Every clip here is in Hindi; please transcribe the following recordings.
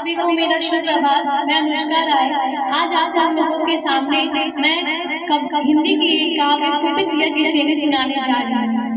सभी को मेरा सुप्रभात। मैं अनुष्का राय। आज आप सब लोगों के सामने मैं हिंदी की एक काव्य कुपित की शेरी सुनाने जा रही हूँ।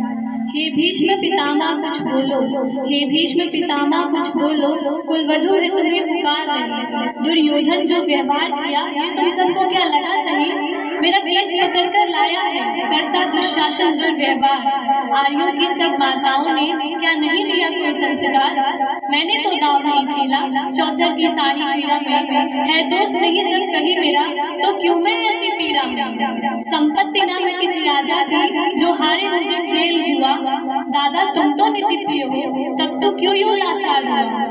हे भीष्म पितामह कुछ बोलो, हे भीष्म पितामह कुछ बोलो, कुलवधू है तुम्हें पुकार रही। दुर्योधन जो व्यवहार किया ये तुम सबको क्या लगा सही? मेरा केस पकड़ कर लाया है, करता दुशासन दुर्व्यवहार। आर्यों की सब माताओं ने क्या नहीं दिया कोई संस्कार? मैंने तो दाव नहीं खेला, चौसर की सारी क्रीड़ा में है दोष नहीं जब कहीं मेरा, तो क्यों मैं ऐसी पीड़ा में? संपत्ति ना मैं किसी राजा की, जो हारे मुझे खेल जुआ। दादा तुम तो नीति प्रिय हो, तब तो क्यों यूं लाचार हुआ?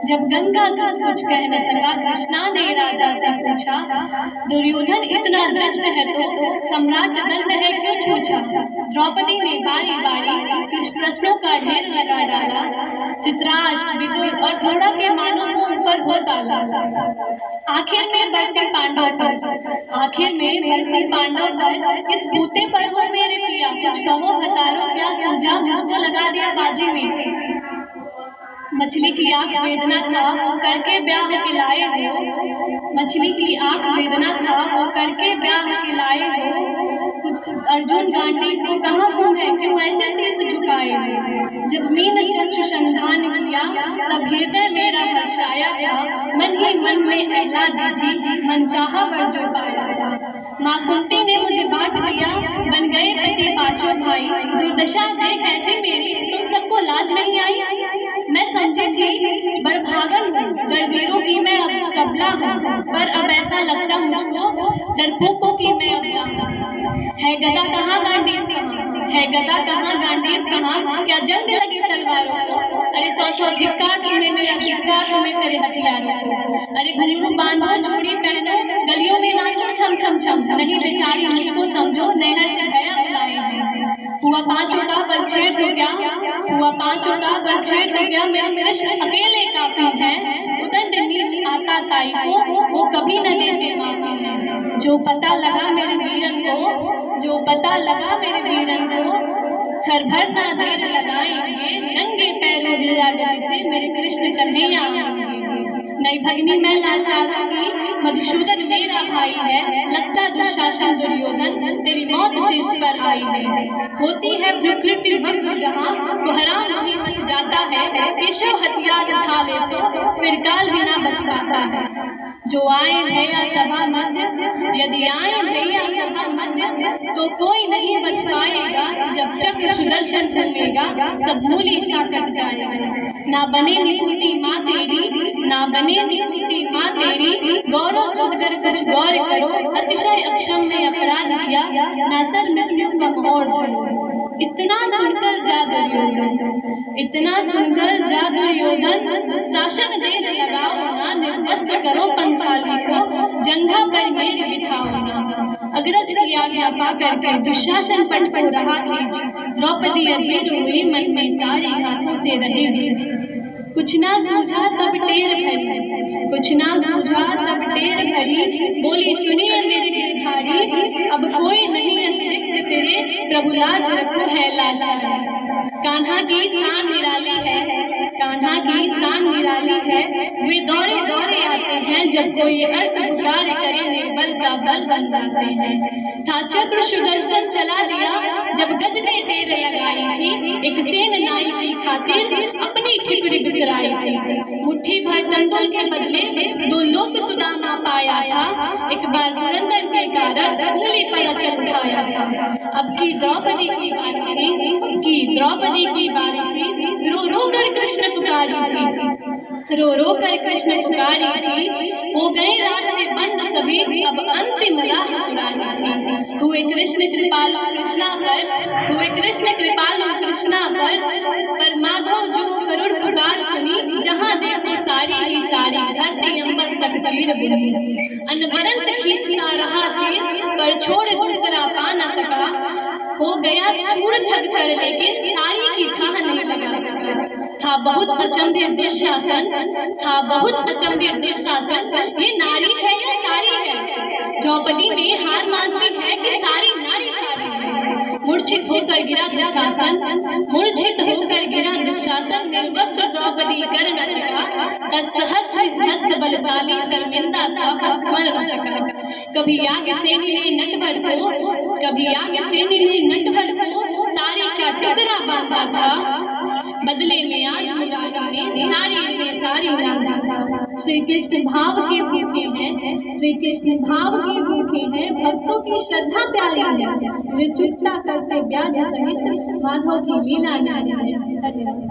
जब गंगा सुत कुछ कह न सका, कृष्णा ने राजा से पूछा, दुर्योधन इतना दृष्ट है तो सम्राट दंड है क्यों छूछा? द्रौपदी ने बारी बारी कुछ प्रश्नों का ढेर लगा डाला, धृतराष्ट्र विदुर और थोड़ा के मानों को ऊपर हो डाला। आखिर में बरसी पांडव पर किस बूते पर हो मेरे पिया? कुछ कहो बतारो क्या सूझा, मुझको लगा दिया बाजी में। मछली की आंख वेदना था वो करके ब्याह के लाए हो, मछली की आंख वेदना था वो करके ब्याह के लाए हो। कुछ अर्जुन गांडी को कहाँ गुम है, क्यों ऐसे शीश झुकाए हो? जब मीन चक्षु संधान किया तब हृदय मेरा हर्षाया था, मन ही मन में आह्लादी थी, मन चाहा वर जो पाया था। माँ कुंती ने मुझे बांट दिया, बन गए पति पांचों भाई। दुर्दशा देख ऐसी मेरी, तुम सबको लाज नहीं आई? मैं समझी थी बड़ भागन हूँ, दरवीरों की मैं अब सबला हूँ, पर अब ऐसा लगता मुझको डरपोकों की मैं अबला हूँ। है गदा कहाँ गांडीव कहाँ, है गदा कहाँ गांडीव कहाँ, क्या जंग लगी तलवारों को? अरे सौ सौ धिक्कार तुम्हें, मेरा धिक्कार तुम्हें तेरे हथियारों को। अरे घुंघरू बांधो चूड़ी पहनो, गलियों में नाचो छम छम छम, नहीं बेचारी मुझको समझो, नैहर से भया बुलाए हैं। हुआ पांचों का बल छेड़ तो क्या, हुआ पांचों का बल छेड़ तो क्या, मेरे कृष्ण अकेले काफी हैं। उदंड नीच आता ताई को, वो कभी न देते माफी है। जो पता लगा मेरे वीरन को, जो पता लगा मेरे वीरन को, सर भर ना देर लगाएंगे, नंगे पैरों गिरागति से मेरे कृष्ण कन्हैया आएंगे। नई भगनी मैं लाचारों की, मधुसूदन मेरा भाई है, लगता दुशासन दुर्योधन तेरी मौत शीर्ष पर आई है। होती है प्रकृति वक्र जहाँ, कोहराम वहीं मच जाता है, केशव हथियार उठा ले तो फिर काल बिना बच पाता है। जो आए भैया सभा मध्य, यदि आए भैया सभा मध्य, तो कोई नहीं बच पाएगा, जब चक्र सुदर्शन घूमेगा सब मूली सा कट जाएगा। ना बने निपुति माँ तेरी, ना बने निपुति माँ तेरी, गौरव सुधकर कुछ गौर करो, अतिशय अक्षम में अपराध किया, ना सर मृत्यु का मोहर धरो। इतना सुनकर जा दुर्योधन, इतना सुनकर जा दुर्योधन, दुशासन देर लगाओ ना, निर्वस्त्र करो पंचाली को, जंघा पर मेरी बिठाओ ना। अग्रज की आज्ञा पा करके दुशासन पट को रहा खींच, द्रौपदी अधीर हुई मन में सारी हाथों से रही बीच। कुछ ना सूझा तब टेर भरी, कुछ ना सूझा तब टेर भरी, बोली सुनिए मेरे गिरधारी, अब कोई नहीं अतिरिक्त तेरे, प्रभु लाज रखो है लाचारी। कान्हा की शान निराली है, कान्हा की शान निराली है, वे दौड़े दौड़े आते हैं, जब कोई अर्थ पुकार करे निर्बल का बल बन जाते हैं। था चक्र सुदर्शन चला दिया, जब गज ने टेर लगाई थी, एक सेन नाई की खातिर अपनी ठिकरी बिसराई थी। मुट्ठी भर तंदुल के बदले दो लोक सुदामा पाया था, एक बार पुरंदर के कारण उंगली पर अचल उठाया था। अब की द्रौपदी की बारी थी, की द्रौपदी की बारी थी, रो रो कर कृष्ण पुकारी थी, रो रो कर कृष्ण पुकारी थी। हो गए रास्ते बंद सभी, अब अंतिम राह पुरानी थी। हुए कृष्ण कृपालु कृष्णा पर, हुए कृष्ण कृपालु कृष्णा पर माधव जो करुण पुकार सुनी, जहाँ देखो सारी ही सारी धरती अंबर तक चीर बुनी। अनवरत खींचता रहा चीर, पर छोड़ दूसरा पा न सका, हो गया चूर थक कर लेकिन सारी की थाह नहीं लगा सका। था बहुत अचंभे दुशासन, था बहुत अचंभे दुशासन, ये नारी है या सारी है? द्रौपदी में हार मांझी है कि सारी नारी सारी है? मूर्छित होकर गिरा दुशासन, मूर्छित होकर गिरा दुशासन। दुशासन निर्वस्त्र द्रौपदी कर न सका, तत्सहस्र हस्त बलशाली शर्मिंदा था बस मर न सका। कभी याज्ञसेनी ने नटवर को साड़ी का टुकड़ा बांधा था, बदले में आज मुरारी ने साड़ी में साड़ी बांधा था। श्री कृष्ण भाव के भूखे हैं, श्री कृष्ण भाव के भूखे हैं, भक्तों की श्रद्धा प्यारी है, ऋचुकता करते ब्याज सहित माधव की लीला न्यारी है। धन्यवाद।